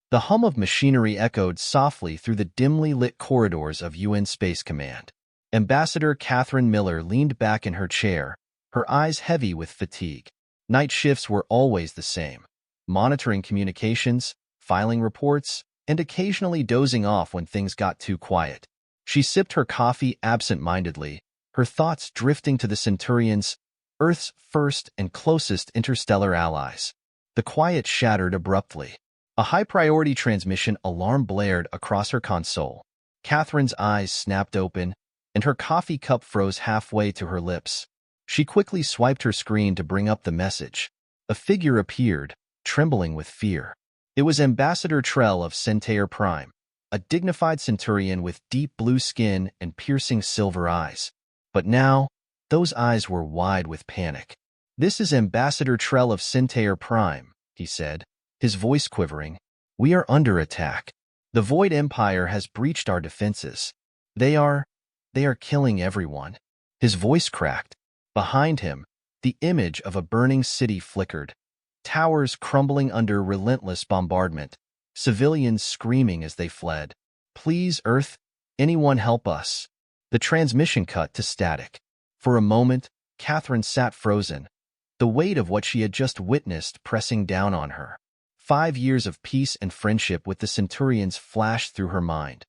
The hum of machinery echoed softly through the dimly lit corridors of UN Space Command. Ambassador Katherine Miller leaned back in her chair, her eyes heavy with fatigue. Night shifts were always the same, monitoring communications, filing reports, and occasionally dozing off when things got too quiet. She sipped her coffee absent-mindedly, her thoughts drifting to the Centurions, Earth's first and closest interstellar allies. The quiet shattered abruptly. A high-priority transmission alarm blared across her console. Catherine's eyes snapped open, and her coffee cup froze halfway to her lips. She quickly swiped her screen to bring up the message. A figure appeared, trembling with fear. It was Ambassador Trell of Centor Prime, a dignified Centurion with deep blue skin and piercing silver eyes. But now, those eyes were wide with panic. "This is Ambassador Trell of Centor Prime," he said, his voice quivering. "We are under attack. The Void Empire has breached our defenses. They are killing everyone." His voice cracked. Behind him, the image of a burning city flickered. Towers crumbling under relentless bombardment. Civilians screaming as they fled. "Please, Earth, anyone help us." The transmission cut to static. For a moment, Katherine sat frozen, the weight of what she had just witnessed pressing down on her. 5 years of peace and friendship with the Centurions flashed through her mind.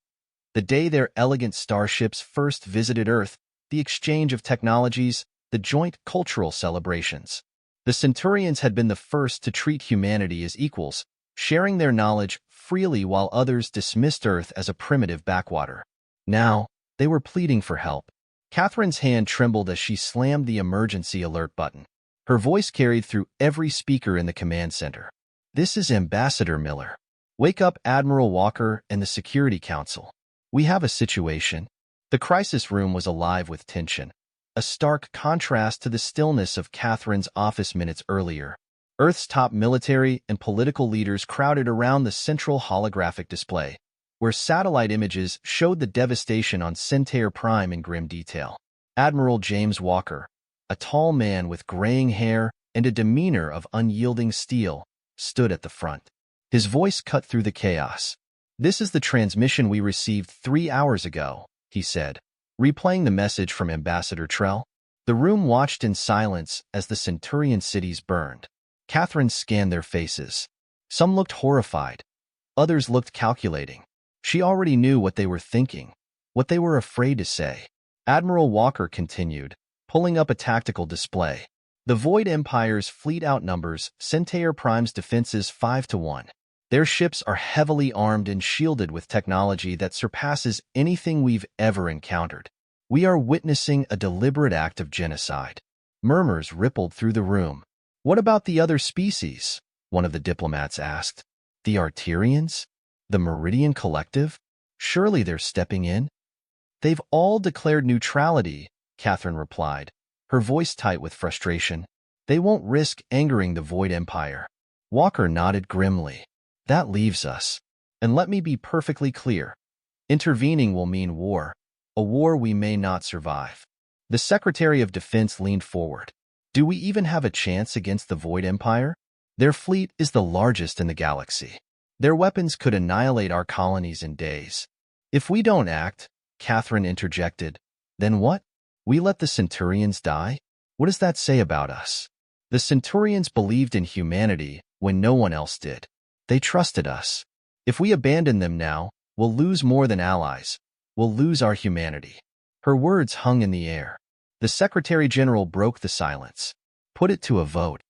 The day their elegant starships first visited Earth, the exchange of technologies, the joint cultural celebrations. The Centurions had been the first to treat humanity as equals, sharing their knowledge freely while others dismissed Earth as a primitive backwater. Now, they were pleading for help. Catherine's hand trembled as she slammed the emergency alert button. Her voice carried through every speaker in the command center. "This is Ambassador Miller. Wake up Admiral Walker and the Security Council. We have a situation." The crisis room was alive with tension, a stark contrast to the stillness of Catherine's office minutes earlier. Earth's top military and political leaders crowded around the central holographic display, where satellite images showed the devastation on Centor Prime in grim detail. Admiral James Walker, a tall man with graying hair and a demeanor of unyielding steel, stood at the front. His voice cut through the chaos. "This is the transmission we received 3 hours ago," he said, replaying the message from Ambassador Trell. The room watched in silence as the Centurion cities burned. Katherine scanned their faces. Some looked horrified. Others looked calculating. She already knew what they were thinking, what they were afraid to say. Admiral Walker continued, pulling up a tactical display. "The Void Empire's fleet outnumbers Centor Prime's defenses 5-1. Their ships are heavily armed and shielded with technology that surpasses anything we've ever encountered. We are witnessing a deliberate act of genocide." Murmurs rippled through the room. "What about the other species?" one of the diplomats asked. "The Arterians? The Meridian Collective? Surely they're stepping in?" "They've all declared neutrality," Katherine replied, her voice tight with frustration. "They won't risk angering the Void Empire." Walker nodded grimly. "That leaves us. And let me be perfectly clear. Intervening will mean war, a war we may not survive." The Secretary of Defense leaned forward. "Do we even have a chance against the Void Empire? Their fleet is the largest in the galaxy. Their weapons could annihilate our colonies in days." "If we don't act," Katherine interjected, "then what? We let the Centurions die? What does that say about us?" "The Centurions believed in humanity when no one else did. They trusted us. If we abandon them now, we'll lose more than allies. We'll lose our humanity." Her words hung in the air. The Secretary-General broke the silence. "Put it to a vote."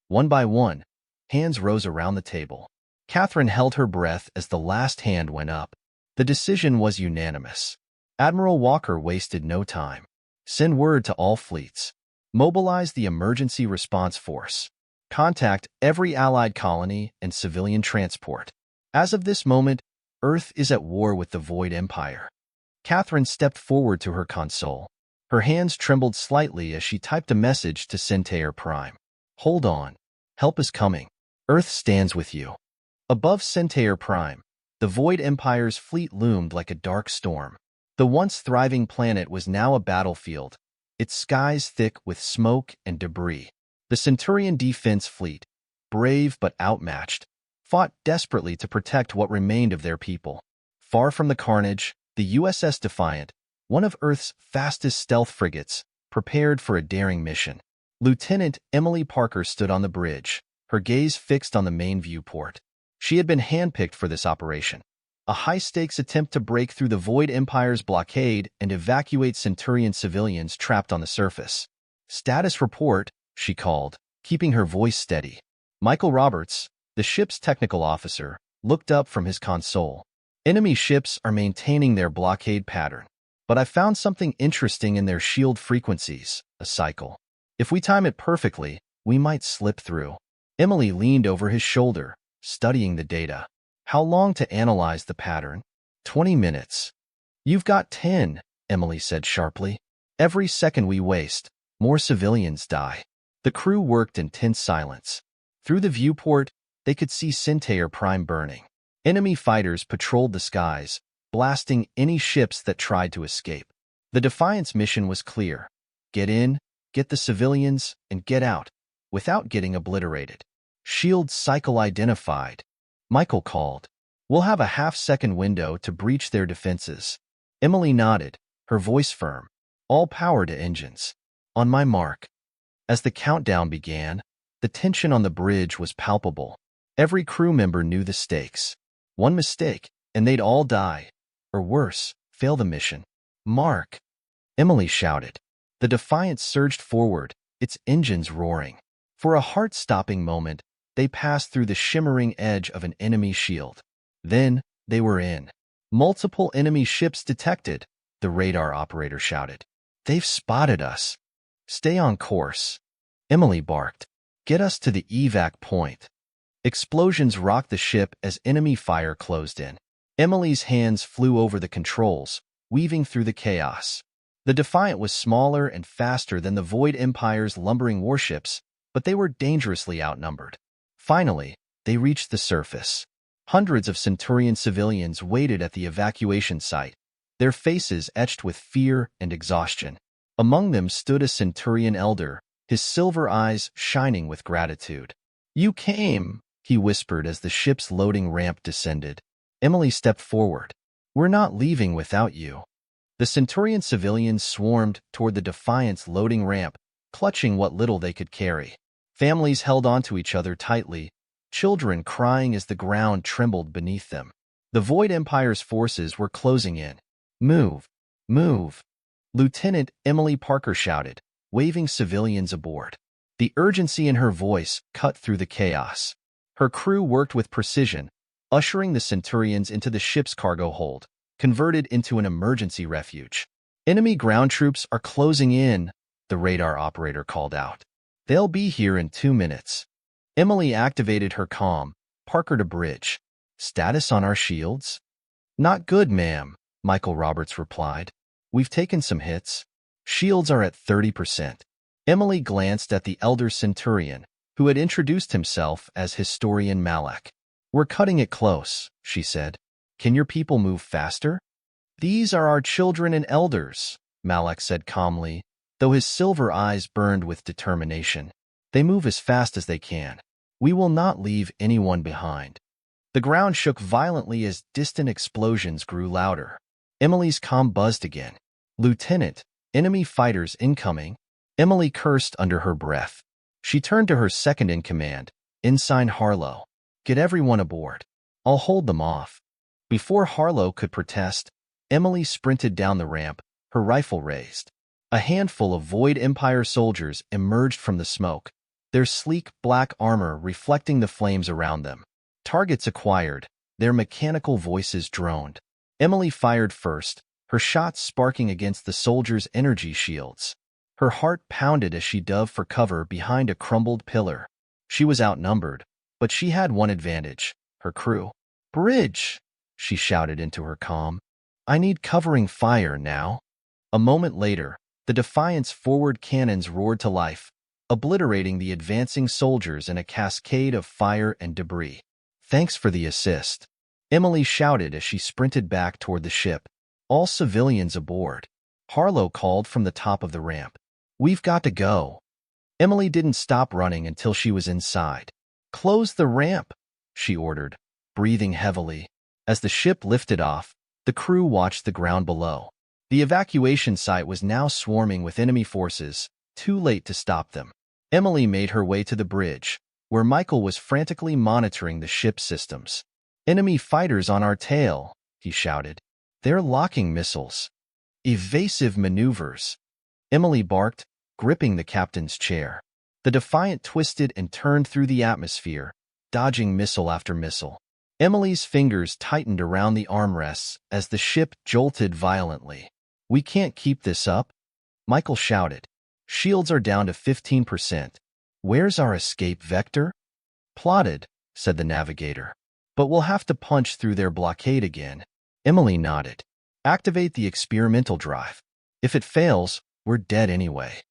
One by one, hands rose around the table. Katherine held her breath as the last hand went up. The decision was unanimous. Admiral Walker wasted no time. "Send word to all fleets. Mobilize the emergency response force. Contact every allied colony and civilian transport. As of this moment, Earth is at war with the Void Empire." Katherine stepped forward to her console. Her hands trembled slightly as she typed a message to Centor Prime. "Hold on. Help is coming. Earth stands with you." Above Centor Prime, the Void Empire's fleet loomed like a dark storm. The once thriving planet was now a battlefield, its skies thick with smoke and debris. The Centurion defense fleet, brave but outmatched, fought desperately to protect what remained of their people. Far from the carnage, the USS Defiant, one of Earth's fastest stealth frigates, prepared for a daring mission. Lieutenant Emily Parker stood on the bridge, her gaze fixed on the main viewport. She had been handpicked for this operation, a high-stakes attempt to break through the Void Empire's blockade and evacuate Centurion civilians trapped on the surface. "Status report," she called, keeping her voice steady. Michael Roberts, the ship's technical officer, looked up from his console. "Enemy ships are maintaining their blockade pattern, but I found something interesting in their shield frequencies, a cycle. If we time it perfectly, we might slip through." Emily leaned over his shoulder, studying the data. "How long to analyze the pattern?" 20 minutes. "You've got 10, Emily said sharply. "Every second we waste, more civilians die." The crew worked in tense silence. Through the viewport, they could see Centor Prime burning. Enemy fighters patrolled the skies, blasting any ships that tried to escape. The Defiant's mission was clear: get in, get the civilians, and get out, without getting obliterated. "Shield cycle identified," Michael called. "We'll have a half-second window to breach their defenses." Emily nodded, her voice firm. "All power to engines. On my mark." As the countdown began, the tension on the bridge was palpable. Every crew member knew the stakes. One mistake, and they'd all die. Or worse, fail the mission. "Mark!" Emily shouted. The Defiant surged forward, its engines roaring. For a heart-stopping moment, they passed through the shimmering edge of an enemy shield. Then, they were in. "Multiple enemy ships detected," the radar operator shouted. "They've spotted us." "Stay on course," Emily barked. "Get us to the evac point." Explosions rocked the ship as enemy fire closed in. Emily's hands flew over the controls, weaving through the chaos. The Defiant was smaller and faster than the Void Empire's lumbering warships, but they were dangerously outnumbered. Finally, they reached the surface. Hundreds of Centurion civilians waited at the evacuation site, their faces etched with fear and exhaustion. Among them stood a Centurion elder, his silver eyes shining with gratitude. "You came," he whispered as the ship's loading ramp descended. Emily stepped forward. "We're not leaving without you." The Centurion civilians swarmed toward the Defiant's loading ramp, clutching what little they could carry. Families held onto each other tightly, children crying as the ground trembled beneath them. The Void Empire's forces were closing in. "Move! Move!" Lieutenant Emily Parker shouted, waving civilians aboard. The urgency in her voice cut through the chaos. Her crew worked with precision, ushering the Centurions into the ship's cargo hold, converted into an emergency refuge. "Enemy ground troops are closing in," the radar operator called out. "They'll be here in 2 minutes." Emily activated her comm. "Parker to bridge. Status on our shields?" "Not good, ma'am," Michael Roberts replied. "We've taken some hits. Shields are at 30%. Emily glanced at the elder Centurion, who had introduced himself as Historian Malak. "We're cutting it close," she said. "Can your people move faster?" "These are our children and elders," Malak said calmly, though his silver eyes burned with determination. "They move as fast as they can. We will not leave anyone behind." The ground shook violently as distant explosions grew louder. Emily's comm buzzed again. "Lieutenant, enemy fighters incoming." Emily cursed under her breath. She turned to her second-in-command, Ensign Harlow. "Get everyone aboard. I'll hold them off." Before Harlow could protest, Emily sprinted down the ramp, her rifle raised. A handful of Void Empire soldiers emerged from the smoke, their sleek black armor reflecting the flames around them. Targets acquired, their mechanical voices droned. Emily fired first, her shots sparking against the soldiers' energy shields. Her heart pounded as she dove for cover behind a crumbled pillar. She was outnumbered, but she had one advantage: her crew. "Bridge!" she shouted into her comm. "I need covering fire now." A moment later, the Defiant's forward cannons roared to life, obliterating the advancing soldiers in a cascade of fire and debris. "Thanks for the assist," Emily shouted as she sprinted back toward the ship. "All civilians aboard," Harlow called from the top of the ramp. "We've got to go." Emily didn't stop running until she was inside. "Close the ramp," she ordered, breathing heavily. As the ship lifted off, the crew watched the ground below. The evacuation site was now swarming with enemy forces, too late to stop them. Emily made her way to the bridge, where Michael was frantically monitoring the ship's systems. "Enemy fighters on our tail," he shouted. "They're locking missiles. Evasive maneuvers." Emily barked, gripping the captain's chair. The Defiant twisted and turned through the atmosphere, dodging missile after missile. Emily's fingers tightened around the armrests as the ship jolted violently. "We can't keep this up," Michael shouted. "Shields are down to 15%. Where's our escape vector?" "Plotted," said the navigator. "But we'll have to punch through their blockade again." Emily nodded. "Activate the experimental drive. If it fails, we're dead anyway."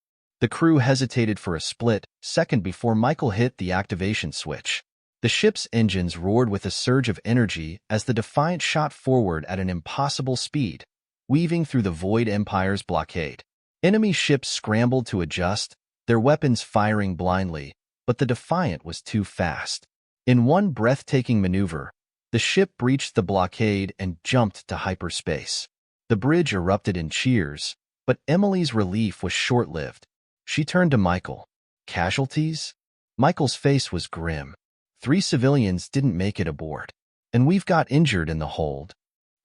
The crew hesitated for a split second before Michael hit the activation switch. The ship's engines roared with a surge of energy as the Defiant shot forward at an impossible speed, weaving through the Void Empire's blockade. Enemy ships scrambled to adjust, their weapons firing blindly, but the Defiant was too fast. In one breathtaking maneuver, the ship breached the blockade and jumped to hyperspace. The bridge erupted in cheers, but Emily's relief was short-lived. She turned to Michael. "Casualties?" Michael's face was grim. "3 civilians didn't make it aboard. And we've got injured in the hold."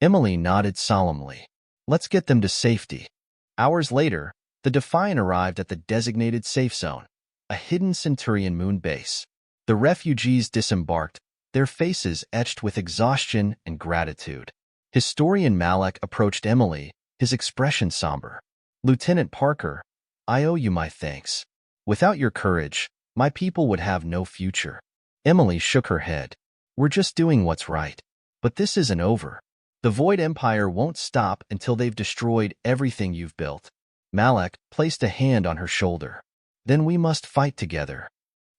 Emily nodded solemnly. "Let's get them to safety." Hours later, the Defiant arrived at the designated safe zone, a hidden Centurion moon base. The refugees disembarked, their faces etched with exhaustion and gratitude. Historian Malek approached Emily, his expression somber. "Lieutenant Parker, I owe you my thanks. Without your courage, my people would have no future." Emily shook her head. "We're just doing what's right. But this isn't over. The Void Empire won't stop until they've destroyed everything you've built." Malek placed a hand on her shoulder. "Then we must fight together."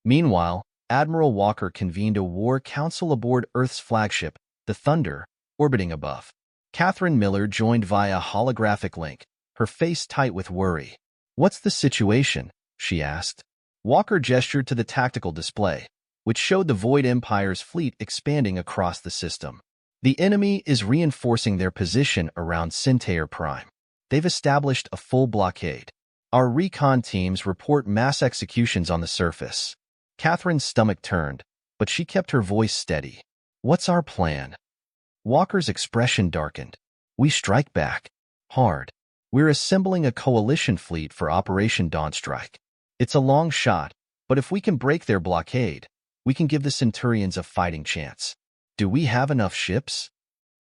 Meanwhile, Admiral Walker convened a war council aboard Earth's flagship, the Thunder, orbiting above. Katherine Miller joined via holographic link, her face tight with worry. "What's the situation?" she asked. Walker gestured to the tactical display, which showed the Void Empire's fleet expanding across the system. "The enemy is reinforcing their position around Centor Prime. They've established a full blockade. Our recon teams report mass executions on the surface." Catherine's stomach turned, but she kept her voice steady. "What's our plan?" Walker's expression darkened. "We strike back. Hard. We're assembling a coalition fleet for Operation Dawnstrike. It's a long shot, but if we can break their blockade, we can give the Centurions a fighting chance." "Do we have enough ships?"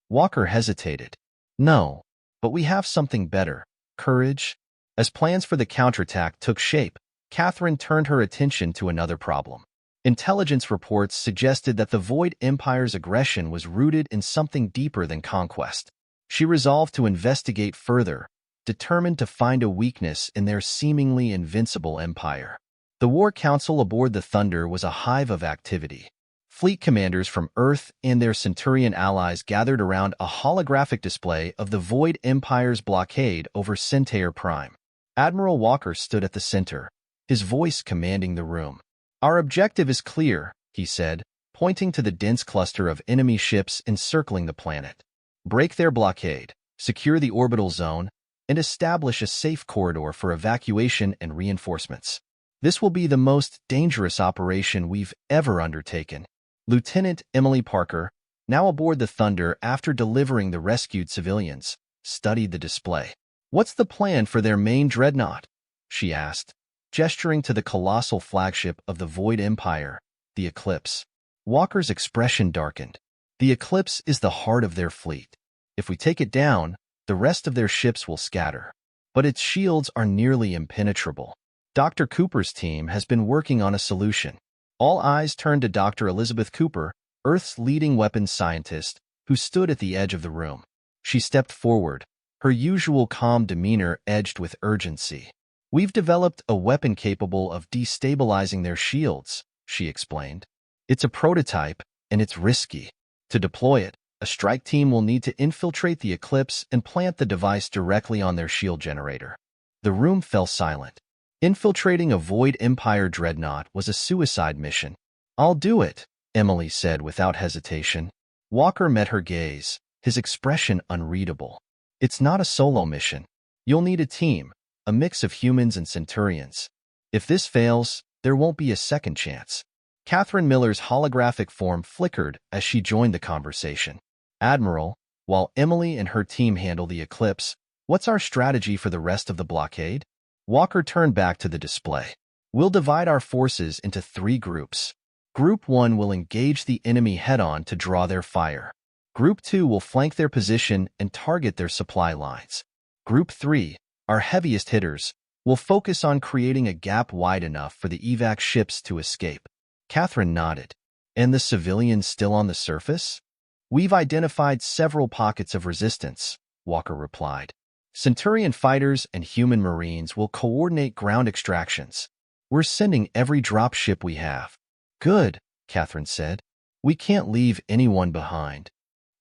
Walker hesitated. "No, but we have something better: courage." As plans for the counterattack took shape, Katherine turned her attention to another problem. Intelligence reports suggested that the Void Empire's aggression was rooted in something deeper than conquest. She resolved to investigate further, determined to find a weakness in their seemingly invincible empire. The War Council aboard the Thunder was a hive of activity. Fleet commanders from Earth and their Centurion allies gathered around a holographic display of the Void Empire's blockade over Centor Prime. Admiral Walker stood at the center, his voice commanding the room. "Our objective is clear," he said, pointing to the dense cluster of enemy ships encircling the planet. "Break their blockade, secure the orbital zone, and establish a safe corridor for evacuation and reinforcements. This will be the most dangerous operation we've ever undertaken." Lieutenant Emily Parker, now aboard the Thunder after delivering the rescued civilians, studied the display. "What's the plan for their main dreadnought?" she asked, gesturing to the colossal flagship of the Void Empire, the Eclipse. Walker's expression darkened. "The Eclipse is the heart of their fleet. If we take it down, the rest of their ships will scatter. But its shields are nearly impenetrable." Dr. Cooper's team has been working on a solution. All eyes turned to Dr. Elizabeth Cooper, Earth's leading weapons scientist, who stood at the edge of the room. She stepped forward, her usual calm demeanor edged with urgency. "We've developed a weapon capable of destabilizing their shields," she explained. "It's a prototype, and it's risky. To deploy it, a strike team will need to infiltrate the Eclipse and plant the device directly on their shield generator." The room fell silent. Infiltrating a Void Empire dreadnought was a suicide mission. "I'll do it," Emily said without hesitation. Walker met her gaze, his expression unreadable. It's not a solo mission. You'll need a team, a mix of humans and Centurions. If this fails, there won't be a second chance. Katherine Miller's holographic form flickered as she joined the conversation. Admiral, while Emily and her team handle the eclipse, what's our strategy for the rest of the blockade? Walker turned back to the display. We'll divide our forces into 3 groups. Group 1 will engage the enemy head-on to draw their fire. Group 2 will flank their position and target their supply lines. Group 3, our heaviest hitters, will focus on creating a gap wide enough for the evac ships to escape. Katherine nodded. And the civilians still on the surface? We've identified several pockets of resistance, Walker replied. Centurion fighters and human marines will coordinate ground extractions. We're sending every dropship we have. Good, Katherine said. We can't leave anyone behind.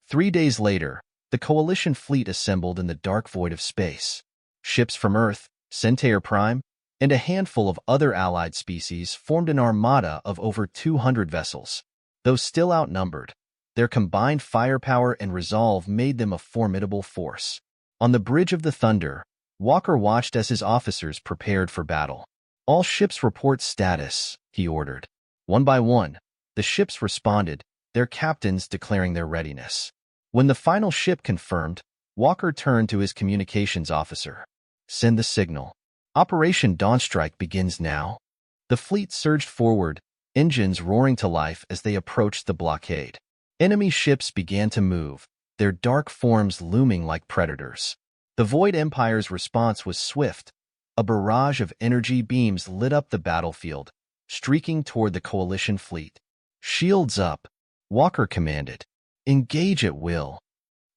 3 days later, the Coalition fleet assembled in the dark void of space. Ships from Earth, Centor Prime, and a handful of other allied species formed an armada of over 200 vessels. Though still outnumbered, their combined firepower and resolve made them a formidable force. On the Bridge of the Thunder, Walker watched as his officers prepared for battle. All ships report status, he ordered. One by one, the ships responded, their captains declaring their readiness. When the final ship confirmed, Walker turned to his communications officer. Send the signal. Operation Dawnstrike begins now. The fleet surged forward, engines roaring to life as they approached the blockade. Enemy ships began to move, their dark forms looming like predators. The Void Empire's response was swift. A barrage of energy beams lit up the battlefield, streaking toward the Coalition fleet. Shields up, Walker commanded. Engage at will.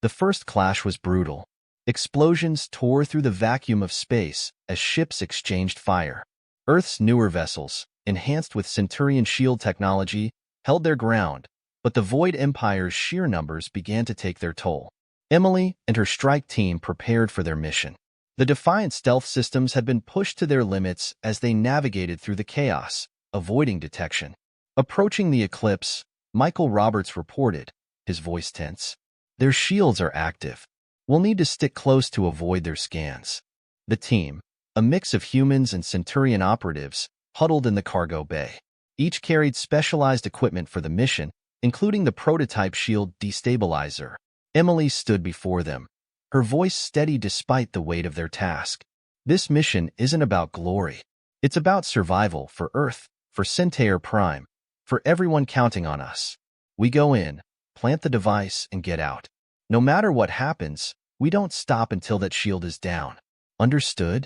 The first clash was brutal. Explosions tore through the vacuum of space as ships exchanged fire. Earth's newer vessels, enhanced with Centurion shield technology, held their ground, but the Void Empire's sheer numbers began to take their toll. Emily and her strike team prepared for their mission. The Defiant stealth systems had been pushed to their limits as they navigated through the chaos, avoiding detection. Approaching the eclipse, Michael Roberts reported, his voice tense. Their shields are active. We'll need to stick close to avoid their scans. The team, a mix of humans and Centurion operatives, huddled in the cargo bay. Each carried specialized equipment for the mission, including the prototype shield destabilizer. Emily stood before them, her voice steady despite the weight of their task. This mission isn't about glory. It's about survival for Earth, for Centor Prime, for everyone counting on us. We go in, plant the device, and get out. No matter what happens, we don't stop until that shield is down. Understood?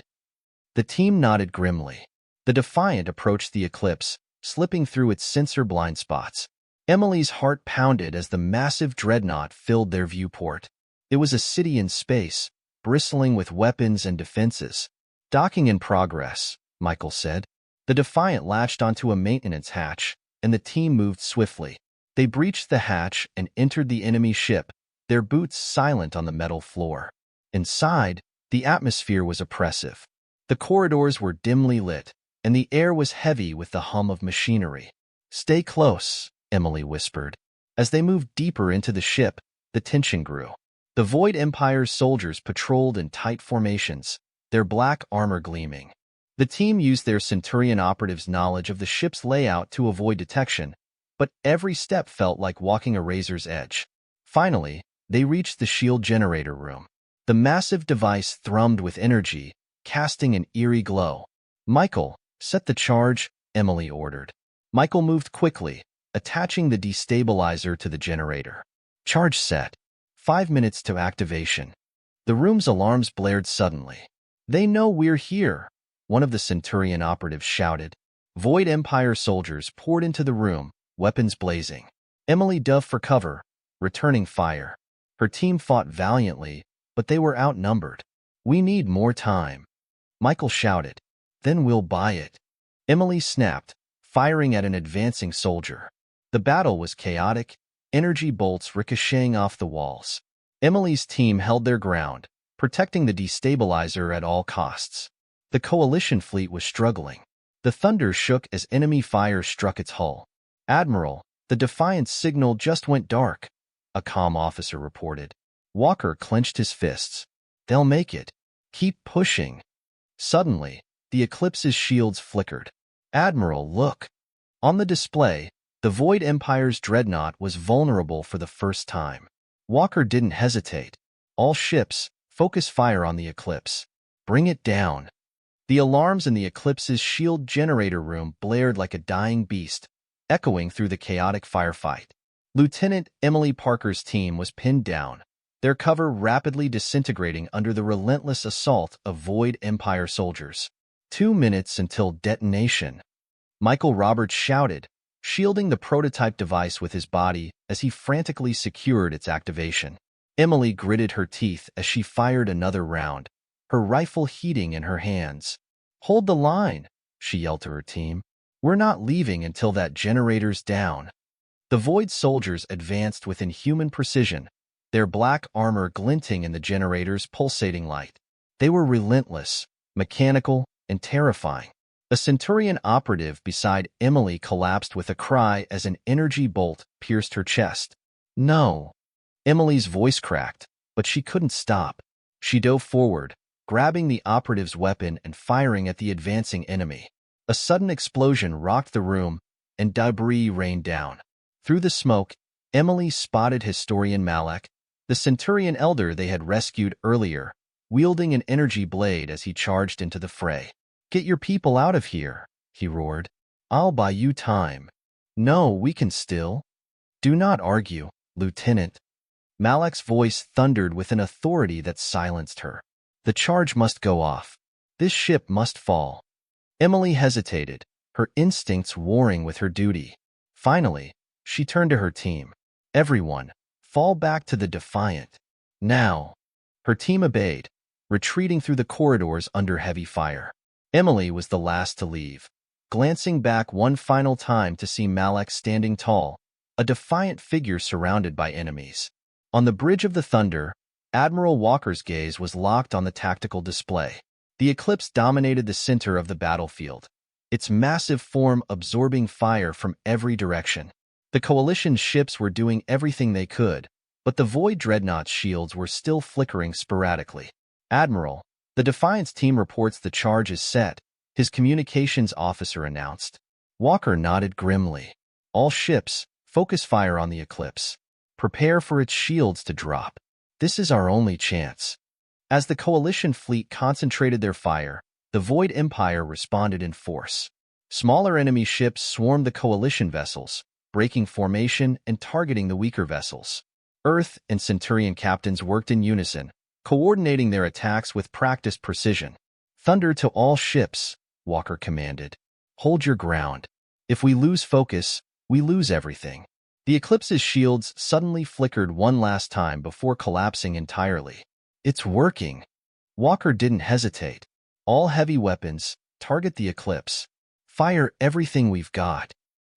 The team nodded grimly. The Defiant approached the eclipse, slipping through its sensor blind spots. Emily's heart pounded as the massive dreadnought filled their viewport. It was a city in space, bristling with weapons and defenses. Docking in progress, Michael said. The Defiant latched onto a maintenance hatch, and the team moved swiftly. They breached the hatch and entered the enemy ship, their boots silent on the metal floor. Inside, the atmosphere was oppressive. The corridors were dimly lit, and the air was heavy with the hum of machinery. Stay close, Emily whispered. As they moved deeper into the ship, the tension grew. The Void Empire's soldiers patrolled in tight formations, their black armor gleaming. The team used their Centurion operatives' knowledge of the ship's layout to avoid detection, but every step felt like walking a razor's edge. Finally, they reached the shield generator room. The massive device thrummed with energy, casting an eerie glow. Michael, set the charge, Emily ordered. Michael moved quickly, attaching the destabilizer to the generator. Charge set. 5 minutes to activation. The room's alarms blared suddenly. They know we're here, one of the Centurion operatives shouted. Void Empire soldiers poured into the room, weapons blazing. Emily dove for cover, returning fire. Her team fought valiantly, but they were outnumbered. We need more time. Michael shouted. Then we'll buy it. Emily snapped, firing at an advancing soldier. The battle was chaotic, energy bolts ricocheting off the walls. Emily's team held their ground, protecting the destabilizer at all costs. The Coalition fleet was struggling. The thunder shook as enemy fire struck its hull. Admiral, The Defiant's signal just went dark, a calm officer reported. Walker clenched his fists. They'll make it. Keep pushing. Suddenly, the Eclipse's shields flickered. Admiral, look. On the display, the Void Empire's dreadnought was vulnerable for the first time. Walker didn't hesitate. All ships, focus fire on the Eclipse. Bring it down. The alarms in the Eclipse's shield generator room blared like a dying beast, echoing through the chaotic firefight. Lieutenant Emily Parker's team was pinned down, their cover rapidly disintegrating under the relentless assault of Void Empire soldiers. 2 minutes until detonation. Michael Roberts shouted, shielding the prototype device with his body as he frantically secured its activation. Emily gritted her teeth as she fired another round, her rifle heating in her hands. Hold the line, she yelled to her team. We're not leaving until that generator's down. The Void soldiers advanced with inhuman precision, their black armor glinting in the generator's pulsating light. They were relentless, mechanical, and terrifying. A Centurion operative beside Emily collapsed with a cry as an energy bolt pierced her chest. No. Emily's voice cracked, but she couldn't stop. She dove forward, grabbing the operative's weapon and firing at the advancing enemy. A sudden explosion rocked the room, and debris rained down. Through the smoke, Emily spotted Historian Malak, the Centurion elder they had rescued earlier, wielding an energy blade as he charged into the fray. Get your people out of here, he roared. I'll buy you time. No, we can still. Do not argue, Lieutenant. Malak's voice thundered with an authority that silenced her. The charge must go off. This ship must fall. Emily hesitated, her instincts warring with her duty. Finally, she turned to her team. Everyone, fall back to the Defiant. Now. Her team obeyed, retreating through the corridors under heavy fire. Emily was the last to leave, glancing back one final time to see Malak standing tall, a defiant figure surrounded by enemies. On the bridge of the Thunder, Admiral Walker's gaze was locked on the tactical display. The Eclipse dominated the center of the battlefield, its massive form absorbing fire from every direction. The Coalition's ships were doing everything they could, but the Void Dreadnought's shields were still flickering sporadically. Admiral, the Defiance team reports the charge is set, his communications officer announced. Walker nodded grimly. All ships, focus fire on the Eclipse. Prepare for its shields to drop. This is our only chance. As the Coalition fleet concentrated their fire, the Void Empire responded in force. Smaller enemy ships swarmed the Coalition vessels, breaking formation and targeting the weaker vessels. Earth and Centurion captains worked in unison, coordinating their attacks with practiced precision. Thunder to all ships, Walker commanded. Hold your ground. If we lose focus, we lose everything. The Eclipse's shields suddenly flickered one last time before collapsing entirely. It's working. Walker didn't hesitate. All heavy weapons, target the Eclipse. Fire everything we've got.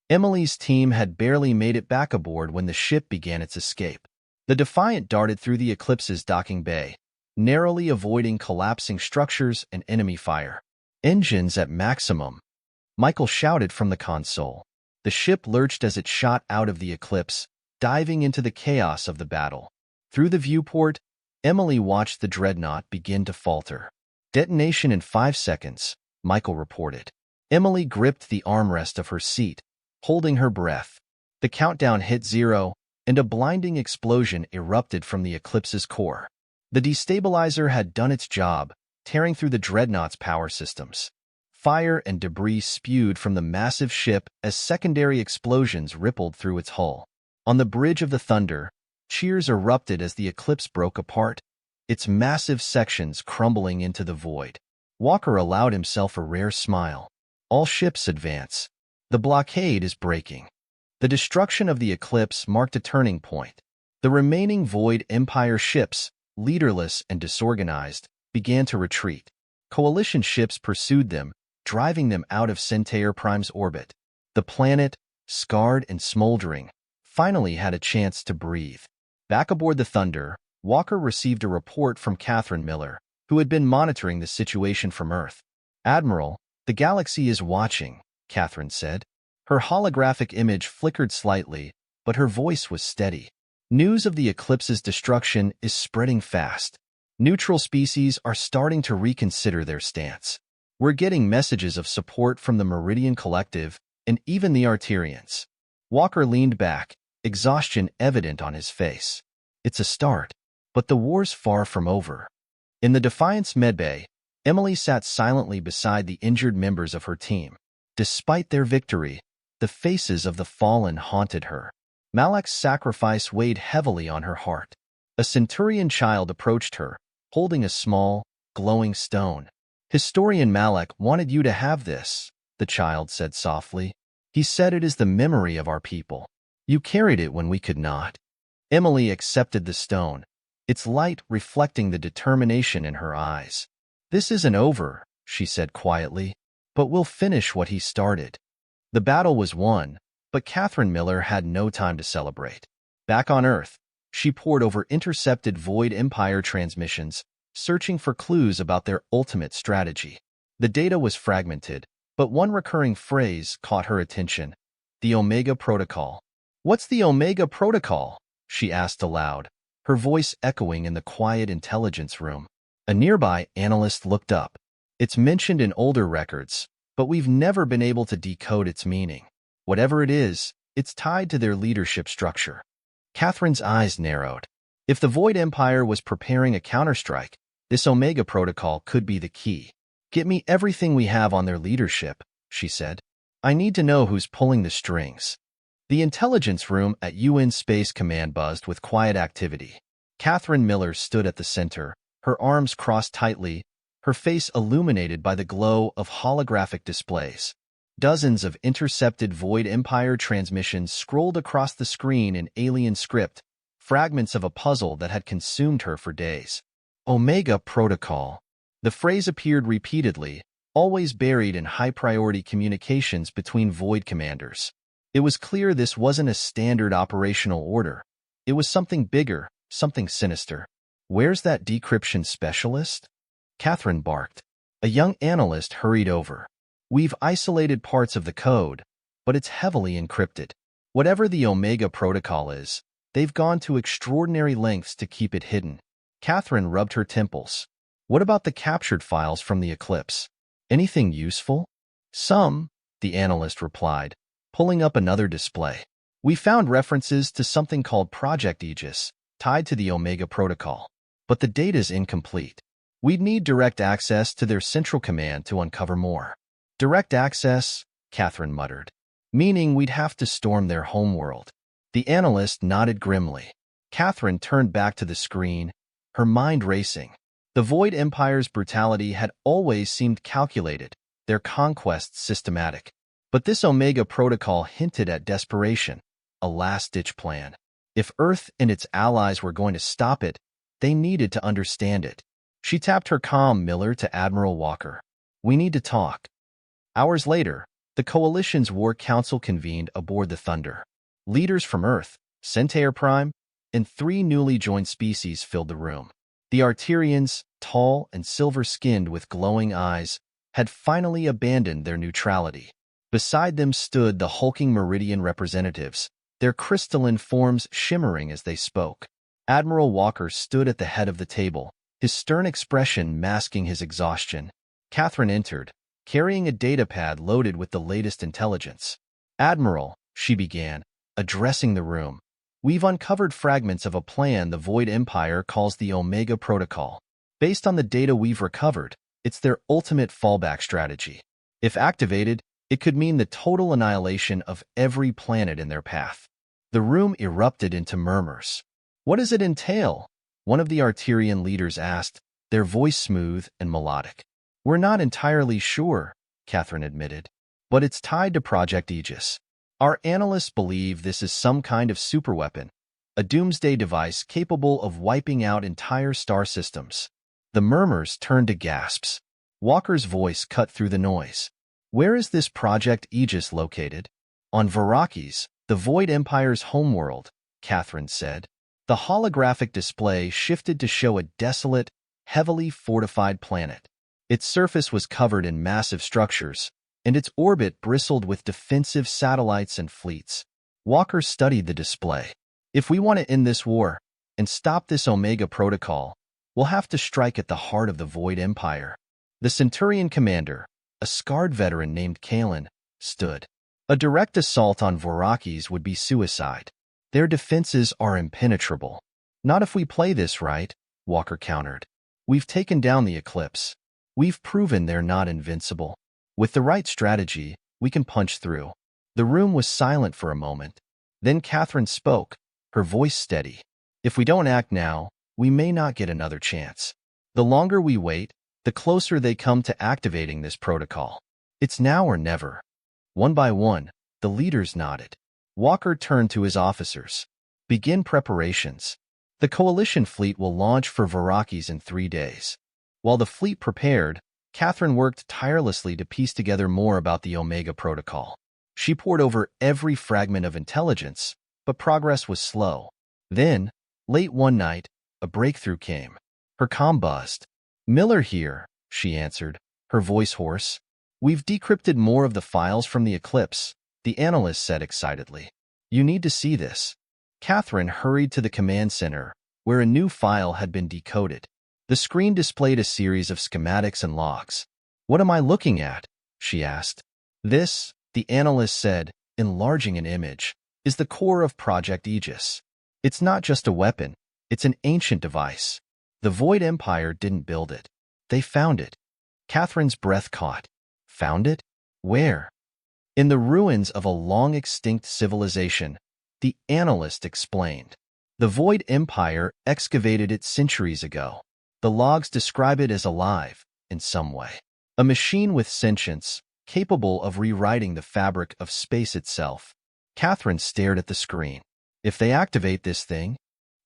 Emily's team had barely made it back aboard when the ship began its escape. The Defiant darted through the Eclipse's docking bay, narrowly avoiding collapsing structures and enemy fire. Engines at maximum. Michael shouted from the console. The ship lurched as it shot out of the Eclipse, diving into the chaos of the battle. Through the viewport, Emily watched the dreadnought begin to falter. Detonation in 5 seconds, Michael reported. Emily gripped the armrest of her seat, holding her breath. The countdown hit 0, and a blinding explosion erupted from the Eclipse's core. The destabilizer had done its job, tearing through the dreadnought's power systems. Fire and debris spewed from the massive ship as secondary explosions rippled through its hull. On the bridge of the Thunder, cheers erupted as the Eclipse broke apart, its massive sections crumbling into the void. Walker allowed himself a rare smile. All ships advance. The blockade is breaking. The destruction of the Eclipse marked a turning point. The remaining Void Empire ships, leaderless and disorganized, began to retreat. Coalition ships pursued them, driving them out of Centor Prime's orbit. The planet, scarred and smoldering, finally had a chance to breathe. Back aboard the Thunder, Walker received a report from Katherine Miller, who had been monitoring the situation from Earth. Admiral, the galaxy is watching, Katherine said. Her holographic image flickered slightly, but her voice was steady. News of the eclipse's destruction is spreading fast. Neutral species are starting to reconsider their stance. We're getting messages of support from the Meridian Collective and even the Arterians. Walker leaned back, exhaustion evident on his face. It's a start, but the war's far from over. In the Defiance medbay, Emily sat silently beside the injured members of her team. Despite their victory, the faces of the fallen haunted her. Malak's sacrifice weighed heavily on her heart. A Centurion child approached her, holding a small, glowing stone. "Historian Malak wanted you to have this," the child said softly. "He said it is the memory of our people. You carried it when we could not." Emily accepted the stone, its light reflecting the determination in her eyes. "This isn't over," she said quietly, "but we'll finish what he started." The battle was won, but Katherine Miller had no time to celebrate. Back on Earth, she pored over intercepted Void Empire transmissions, searching for clues about their ultimate strategy. The data was fragmented, but one recurring phrase caught her attention: the Omega Protocol. "What's the Omega Protocol?" she asked aloud, her voice echoing in the quiet intelligence room. A nearby analyst looked up. "It's mentioned in older records, but we've never been able to decode its meaning. Whatever it is, it's tied to their leadership structure." Catherine's eyes narrowed. If the Void Empire was preparing a counterstrike, this Omega Protocol could be the key. "Get me everything we have on their leadership," she said. "I need to know who's pulling the strings." The intelligence room at UN Space Command buzzed with quiet activity. Katherine Miller stood at the center, her arms crossed tightly, her face illuminated by the glow of holographic displays. Dozens of intercepted Void Empire transmissions scrolled across the screen in alien script, fragments of a puzzle that had consumed her for days. Omega Protocol. The phrase appeared repeatedly, always buried in high-priority communications between Void commanders. It was clear this wasn't a standard operational order. It was something bigger, something sinister. "Where's that decryption specialist?" Katherine barked. A young analyst hurried over. "We've isolated parts of the code, but it's heavily encrypted. Whatever the Omega Protocol is, they've gone to extraordinary lengths to keep it hidden." Katherine rubbed her temples. "What about the captured files from the eclipse? Anything useful?" "Some," the analyst replied, pulling up another display. "We found references to something called Project Aegis, tied to the Omega Protocol. But the data's incomplete. We'd need direct access to their central command to uncover more." "Direct access," Katherine muttered. "Meaning we'd have to storm their homeworld." The analyst nodded grimly. Katherine turned back to the screen, her mind racing. The Void Empire's brutality had always seemed calculated, their conquests systematic. But this Omega Protocol hinted at desperation, a last-ditch plan. If Earth and its allies were going to stop it, they needed to understand it. She tapped her comm Miller to Admiral Walker. "We need to talk." Hours later, the Coalition's War Council convened aboard the Thunder. Leaders from Earth, Centor Prime, and 3 newly joined species filled the room. The Arterians, tall and silver-skinned with glowing eyes, had finally abandoned their neutrality. Beside them stood the hulking Meridian representatives, their crystalline forms shimmering as they spoke. Admiral Walker stood at the head of the table, his stern expression masking his exhaustion. Katherine entered, carrying a datapad loaded with the latest intelligence. "Admiral," she began, addressing the room, "we've uncovered fragments of a plan the Void Empire calls the Omega Protocol. Based on the data we've recovered, it's their ultimate fallback strategy. If activated, it could mean the total annihilation of every planet in their path." The room erupted into murmurs. "What does it entail?" one of the Arterian leaders asked, their voice smooth and melodic. "We're not entirely sure," Katherine admitted, "but it's tied to Project Aegis. Our analysts believe this is some kind of superweapon, a doomsday device capable of wiping out entire star systems." The murmurs turned to gasps. Walker's voice cut through the noise. "Where is this Project Aegis located?" "On Veraces, the Void Empire's homeworld," Katherine said. The holographic display shifted to show a desolate, heavily fortified planet. Its surface was covered in massive structures, and its orbit bristled with defensive satellites and fleets. Walker studied the display. If we want to end this war and stop this Omega Protocol, we'll have to strike at the heart of the Void Empire. The Centurion commander, a scarred veteran named Kalen, stood. A direct assault on Vorakis would be suicide. Their defenses are impenetrable. Not if we play this right, Walker countered. We've taken down the Eclipse. We've proven they're not invincible. With the right strategy, we can punch through. The room was silent for a moment. Then Katherine spoke, her voice steady. If we don't act now, we may not get another chance. The longer we wait, the closer they come to activating this protocol. It's now or never. One by one, the leaders nodded. Walker turned to his officers. Begin preparations. The coalition fleet will launch for Vorakis in 3 days. While the fleet prepared, Katherine worked tirelessly to piece together more about the Omega Protocol. She pored over every fragment of intelligence, but progress was slow. Then, late one night, a breakthrough came. Her comm buzzed. "Miller here," she answered, her voice hoarse. "We've decrypted more of the files from the Eclipse," the analyst said excitedly. "You need to see this." Katherine hurried to the command center, where a new file had been decoded. The screen displayed a series of schematics and logs. "What am I looking at?" she asked. "This," the analyst said, enlarging an image, "is the core of Project Aegis. It's not just a weapon, it's an ancient device. The Void Empire didn't build it. They found it." Katherine's breath caught. Found it? Where? "In the ruins of a long-extinct civilization," the analyst explained. "The Void Empire excavated it centuries ago. The logs describe it as alive, in some way. A machine with sentience, capable of rewriting the fabric of space itself." Katherine stared at the screen. "If they activate this thing,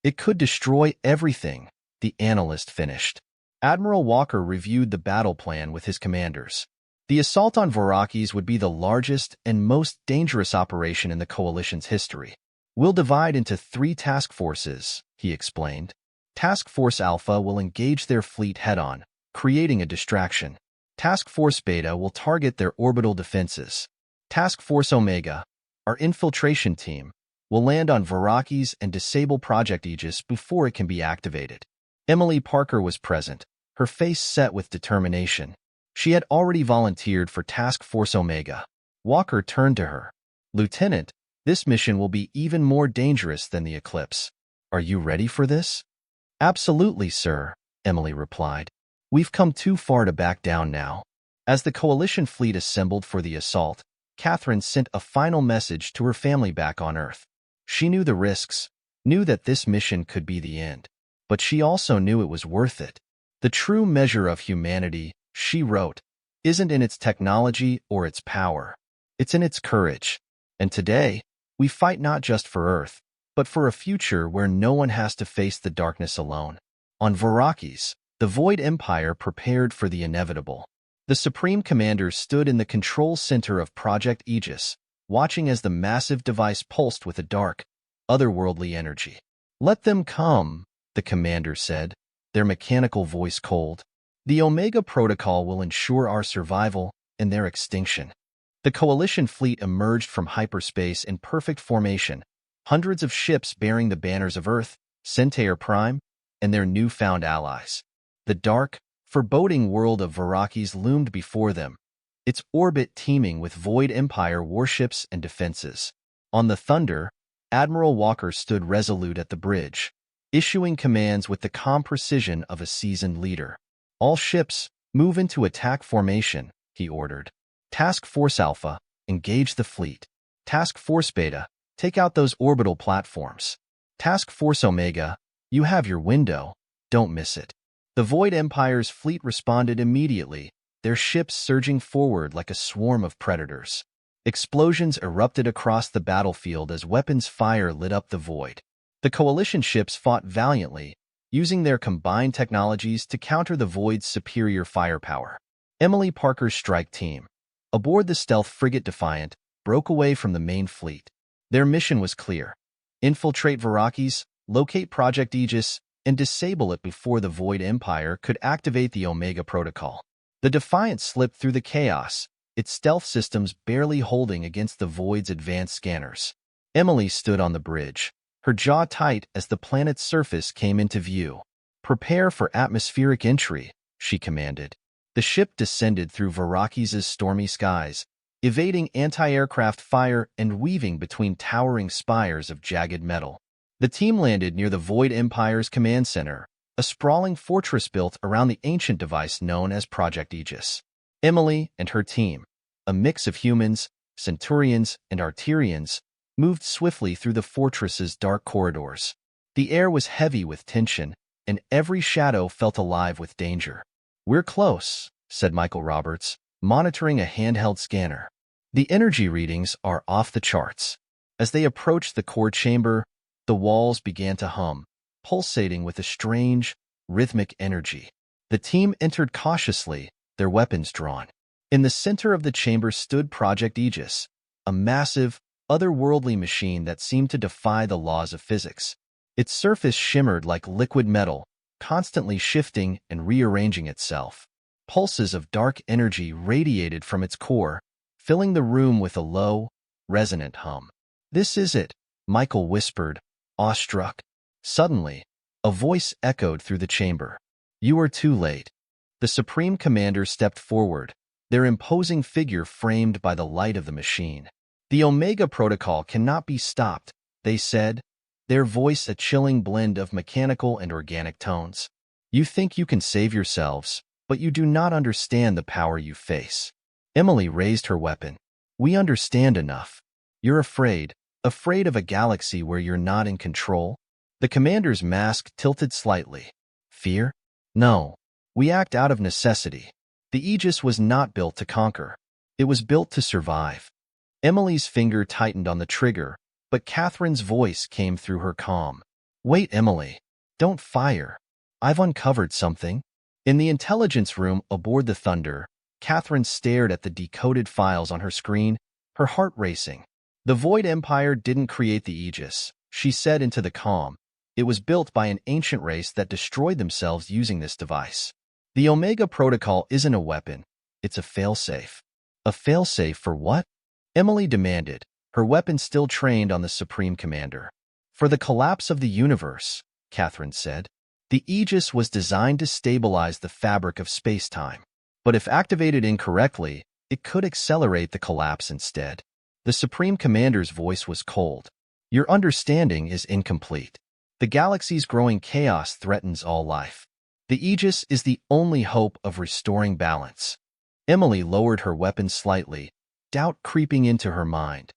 it could destroy everything," the analyst finished. Admiral Walker reviewed the battle plan with his commanders. The assault on Vorakis would be the largest and most dangerous operation in the Coalition's history. "We'll divide into 3 task forces," he explained. Task Force Alpha will engage their fleet head-on, creating a distraction. Task Force Beta will target their orbital defenses. Task Force Omega, our infiltration team, will land on Vorakis and disable Project Aegis before it can be activated. Emily Parker was present, her face set with determination. She had already volunteered for Task Force Omega. Walker turned to her. "Lieutenant, this mission will be even more dangerous than the Eclipse. Are you ready for this?" "Absolutely, sir," Emily replied. "We've come too far to back down now." As the Coalition fleet assembled for the assault, Katherine sent a final message to her family back on Earth. She knew the risks, knew that this mission could be the end, but she also knew it was worth it. "The true measure of humanity," she wrote, "isn't in its technology or its power. It's in its courage. And today, we fight not just for Earth, but for a future where no one has to face the darkness alone." On Vorakis, the Void Empire prepared for the inevitable. The Supreme Commander stood in the control center of Project Aegis, watching as the massive device pulsed with a dark, otherworldly energy. "Let them come," the commander said, their mechanical voice cold. "The Omega Protocol will ensure our survival and their extinction." The Coalition fleet emerged from hyperspace in perfect formation, hundreds of ships bearing the banners of Earth, Centor Prime, and their newfound allies. The dark, foreboding world of Vorakis loomed before them, its orbit teeming with Void Empire warships and defenses. On the Thunder, Admiral Walker stood resolute at the bridge, issuing commands with the calm precision of a seasoned leader. "All ships, move into attack formation," he ordered. "Task Force Alpha, engage the fleet. Task Force Beta, take out those orbital platforms. Task Force Omega, you have your window, don't miss it." The Void Empire's fleet responded immediately, their ships surging forward like a swarm of predators. Explosions erupted across the battlefield as weapons fire lit up the void. The Coalition ships fought valiantly, using their combined technologies to counter the Void's superior firepower. Emily Parker's strike team, aboard the stealth frigate Defiant, broke away from the main fleet. Their mission was clear: infiltrate Vorakis, locate Project Aegis, and disable it before the Void Empire could activate the Omega Protocol. The Defiant slipped through the chaos, its stealth systems barely holding against the void's advanced scanners. Emily stood on the bridge, her jaw tight as the planet's surface came into view. "Prepare for atmospheric entry," she commanded. The ship descended through Varaki's stormy skies, evading anti-aircraft fire and weaving between towering spires of jagged metal. The team landed near the Void Empire's command center, a sprawling fortress built around the ancient device known as Project Aegis. Emily and her team, a mix of humans, Centurians, and Arterians, moved swiftly through the fortress's dark corridors. The air was heavy with tension, and every shadow felt alive with danger. "We're close," said Michael Roberts, monitoring a handheld scanner. "The energy readings are off the charts." As they approached the core chamber, the walls began to hum, pulsating with a strange, rhythmic energy. The team entered cautiously, their weapons drawn. In the center of the chamber stood Project Aegis, a massive, otherworldly machine that seemed to defy the laws of physics. Its surface shimmered like liquid metal, constantly shifting and rearranging itself. Pulses of dark energy radiated from its core, filling the room with a low, resonant hum. "This is it," Michael whispered, awestruck. Suddenly, a voice echoed through the chamber. "You are too late." The Supreme Commander stepped forward, their imposing figure framed by the light of the machine. "The Omega Protocol cannot be stopped," they said, their voice a chilling blend of mechanical and organic tones. "You think you can save yourselves, but you do not understand the power you face." Emily raised her weapon. "We understand enough. You're afraid of a galaxy where you're not in control?" The commander's mask tilted slightly. "Fear? No. We act out of necessity. The Aegis was not built to conquer. It was built to survive." Emily's finger tightened on the trigger, but Catherine's voice came through her calm. "Wait, Emily. Don't fire. I've uncovered something." In the intelligence room aboard the Thunder, Catherine stared at the decoded files on her screen, her heart racing. "The Void Empire didn't create the Aegis," she said into the calm. "It was built by an ancient race that destroyed themselves using this device. The Omega Protocol isn't a weapon. It's a failsafe." "A failsafe for what?" Emily demanded, her weapon still trained on the Supreme Commander. "For the collapse of the universe," Catherine said. "The Aegis was designed to stabilize the fabric of space-time. But if activated incorrectly, it could accelerate the collapse instead." The Supreme Commander's voice was cold. "Your understanding is incomplete. The galaxy's growing chaos threatens all life. The Aegis is the only hope of restoring balance." Emily lowered her weapon slightly, doubt creeping into her mind.